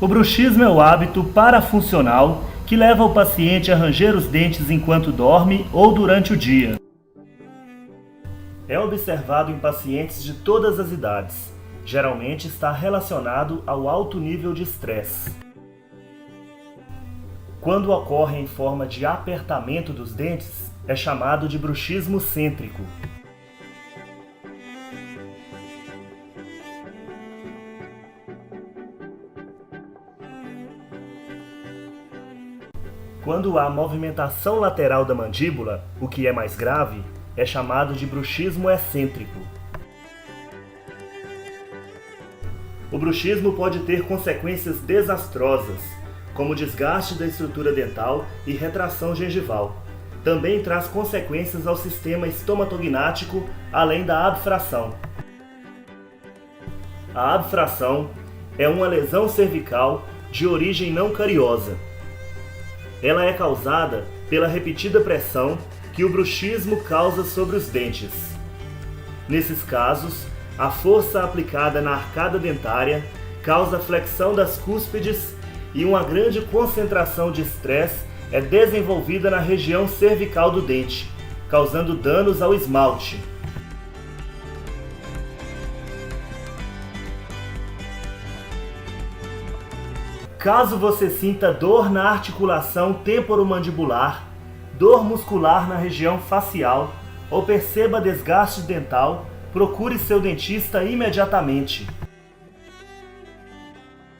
O bruxismo é o hábito parafuncional que leva o paciente a ranger os dentes enquanto dorme ou durante o dia. É observado em pacientes de todas as idades. Geralmente está relacionado ao alto nível de estresse. Quando ocorre em forma de apertamento dos dentes, é chamado de bruxismo cêntrico. Quando há movimentação lateral da mandíbula, o que é mais grave, é chamado de bruxismo excêntrico. O bruxismo pode ter consequências desastrosas, como desgaste da estrutura dental e retração gengival. Também traz consequências ao sistema estomatognático, além da abfração. A abfração é uma lesão cervical de origem não cariosa. Ela é causada pela repetida pressão que o bruxismo causa sobre os dentes. Nesses casos, a força aplicada na arcada dentária causa flexão das cúspides e uma grande concentração de estresse é desenvolvida na região cervical do dente, causando danos ao esmalte. Caso você sinta dor na articulação temporomandibular, dor muscular na região facial ou perceba desgaste dental, procure seu dentista imediatamente.